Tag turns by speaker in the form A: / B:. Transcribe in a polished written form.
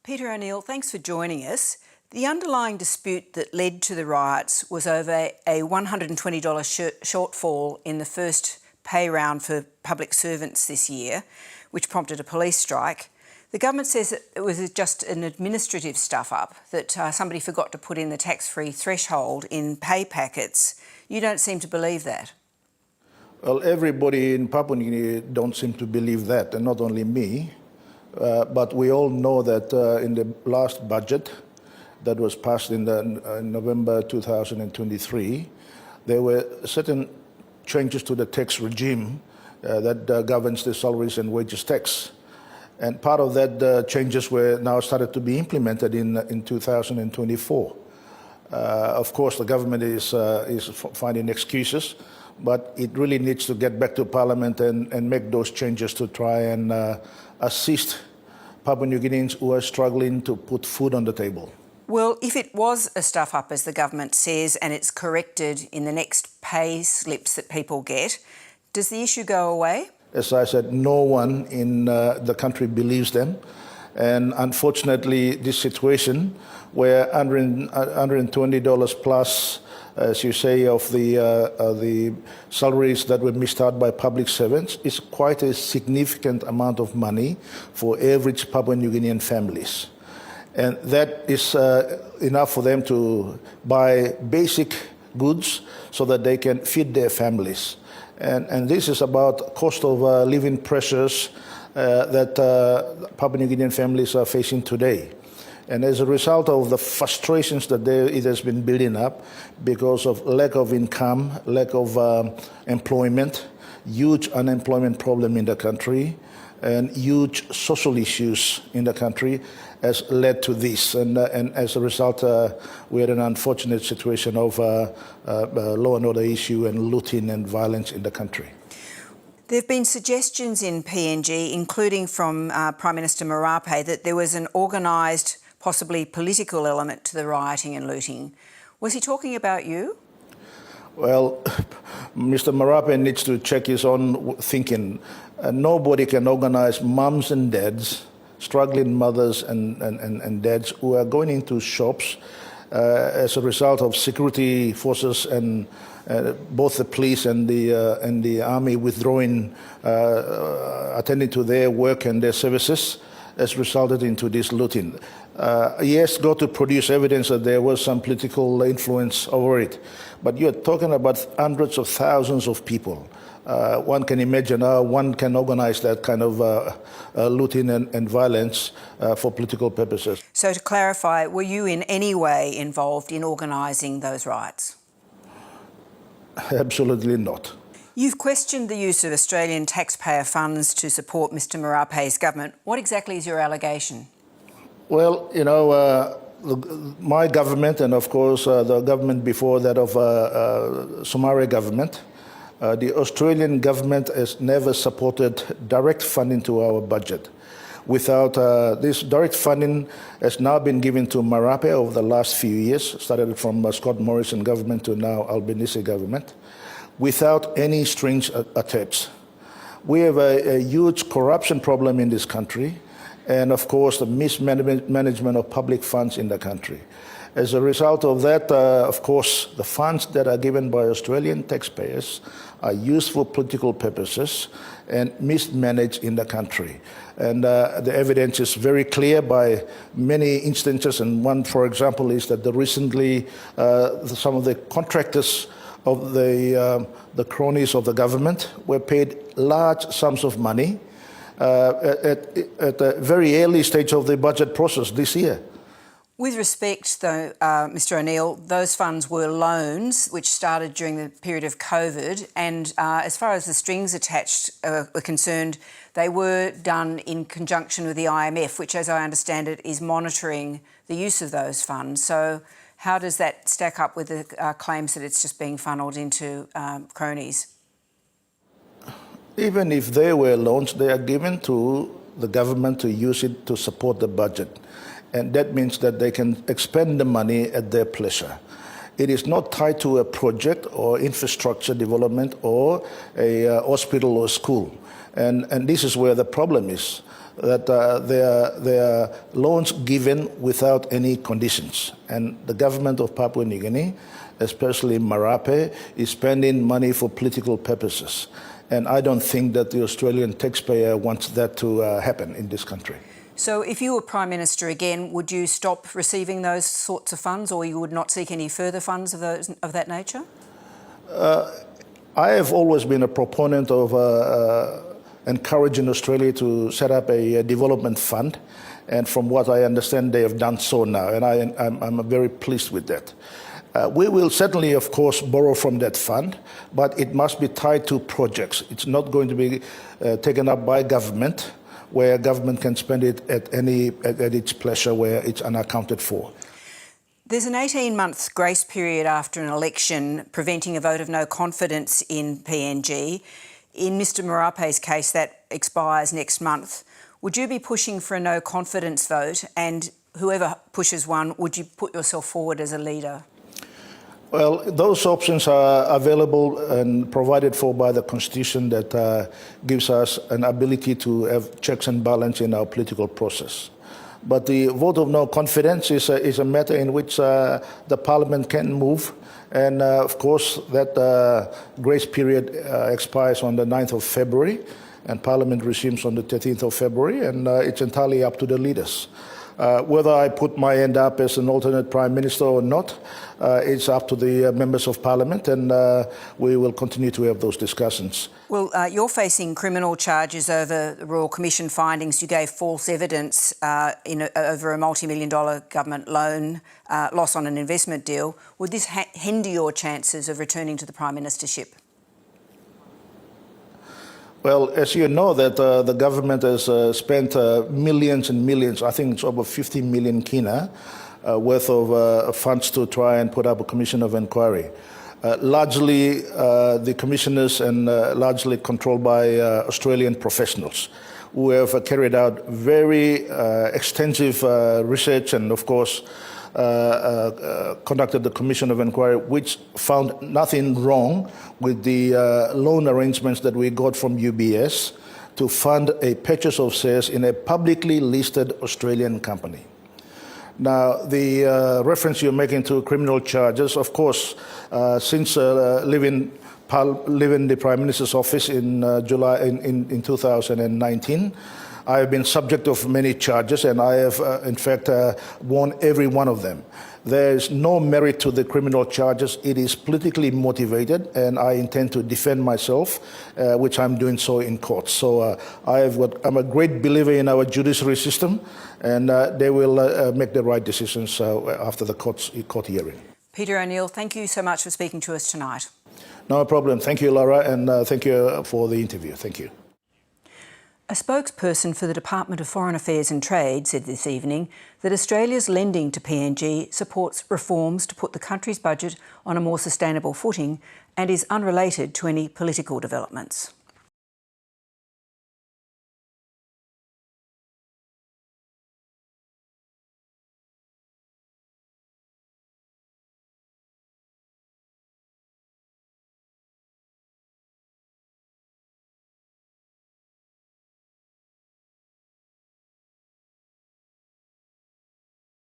A: Peter O'Neill, thanks for joining us. The underlying dispute that led to the riots was over a $120 shortfall in the first pay round for public servants this year, which prompted a police strike. The government says that it was just an administrative stuff-up, that somebody forgot to put in the tax-free threshold in pay packets. You don't seem to believe that.
B: Well, everybody in Papua New Guinea don't seem to believe that, and not only me. But we all know that in the last budget that was passed in November 2023, there were certain changes to the tax regime that governs the salaries and wages tax. And part of that changes were now started to be implemented in 2024. Of course, the government is finding excuses, but it really needs to get back to Parliament and make those changes to try and assist Papua New Guineans who are struggling to put food on the table.
A: Well, if it was a stuff-up, as the government says, and it's corrected in the next pay slips that people get, does the issue go away?
B: As I said, no one in the country believes them. And unfortunately, this situation where $120 plus, as you say, of the salaries that were missed out by public servants is quite a significant amount of money for average Papua New Guinean families. And that is enough for them to buy basic goods so that they can feed their families. And this is about cost of living pressures that Papua New Guinean families are facing today. And as a result of the frustrations that it has been building up because of lack of income, lack of employment, huge unemployment problem in the country, and huge social issues in the country has led to this. And as a result, we had an unfortunate situation of law and order issue and looting and violence in the country.
A: There have been suggestions in PNG, including from Prime Minister Marape, that there was an organised, possibly political element to the rioting and looting. Was he talking about you?
B: Well, Mr. Marape needs to check his own thinking. Nobody can organise mums and dads, struggling mothers and dads who are going into shops as a result of security forces and both the police and the army withdrawing, attending to their work and their services, has resulted into this looting. He has got to produce evidence that there was some political influence over it. But you're talking about hundreds of thousands of people. One can imagine how one can organize that kind of looting and violence for political purposes.
A: So to clarify, were you in any way involved in organising those riots?
B: Absolutely not.
A: You've questioned the use of Australian taxpayer funds to support Mr Marape's government. What exactly is your allegation?
B: Well, you know, my government and, of course, the government before that of Somare government, the Australian government has never supported direct funding to our budget. Without this direct funding has now been given to Marape over the last few years, started from Scott Morrison government to now Albanese government, without any strings attached. We have a huge corruption problem in this country, and of course the mismanagement of public funds in the country. As a result of that, of course, the funds that are given by Australian taxpayers are used for political purposes and mismanaged in the country. And the evidence is very clear by many instances, and one, for example, is that recently some of the contractors of the cronies of the government were paid large sums of money at a very early stage of the budget process this year.
A: With respect, though, Mr O'Neill, those funds were loans which started during the period of COVID, and as far as the strings attached were concerned, they were done in conjunction with the IMF, which, as I understand it, is monitoring the use of those funds. So how does that stack up with the claims that it's just being funnelled into cronies?
B: Even if they were loans, they are given to the government to use it to support the budget. And that means that they can expend the money at their pleasure. It is not tied to a project or infrastructure development or a hospital or school. And this is where the problem is. that there are loans given without any conditions. And the government of Papua New Guinea, especially Marape, is spending money for political purposes. And I don't think that the Australian taxpayer wants that to happen in this country.
A: So if you were Prime Minister again, would you stop receiving those sorts of funds, or you would not seek any further funds of that nature?
B: I have always been a proponent of encouraging Australia to set up a development fund. And from what I understand, they have done so now. And I'm very pleased with that. We will certainly, of course, borrow from that fund, but it must be tied to projects. It's not going to be taken up by government, where government can spend it at its pleasure, where it's unaccounted for.
A: There's an 18-month grace period after an election preventing a vote of no confidence in PNG. In Mr Marape's case, that expires next month. Would you be pushing for a no confidence vote? And whoever pushes one, would you put yourself forward as a leader?
B: Well, those options are available and provided for by the Constitution that gives us an ability to have checks and balance in our political process. But the vote of no confidence is a matter in which the Parliament can move. And of course, that grace period expires on the 9th of February, and Parliament resumes on the 13th of February, and it's entirely up to the leaders. Whether I put my hand up as an alternate Prime Minister or not, it's up to the members of Parliament, and we will continue to have those discussions.
A: Well, you're facing criminal charges over the Royal Commission findings. You gave false evidence over a multi-million-dollar government loan loss on an investment deal. Would this hinder your chances of returning to the Prime Ministership?
B: Well, as you know, that the government has spent millions and millions, I think it's over 50 million kina, worth of funds to try and put up a commission of inquiry. Largely the commissioners and largely controlled by Australian professionals who have carried out very extensive research and, of course, conducted the commission of inquiry, which found nothing wrong with the loan arrangements that we got from UBS to fund a purchase of shares in a publicly listed Australian company. Now, the reference you're making to criminal charges, of course, since leaving the Prime Minister's office in July in 2019, I have been subject of many charges, and I have, in fact, won every one of them. There is no merit to the criminal charges. It is politically motivated, and I intend to defend myself, which I'm doing so in court. So I'm a great believer in our judiciary system, and they will make the right decisions after the court hearing.
A: Peter O'Neill, thank you so much for speaking to us tonight.
B: No problem. Thank you, Laura, and thank you for the interview. Thank you.
A: A spokesperson for the Department of Foreign Affairs and Trade said this evening that Australia's lending to PNG supports reforms to put the country's budget on a more sustainable footing and is unrelated to any political developments.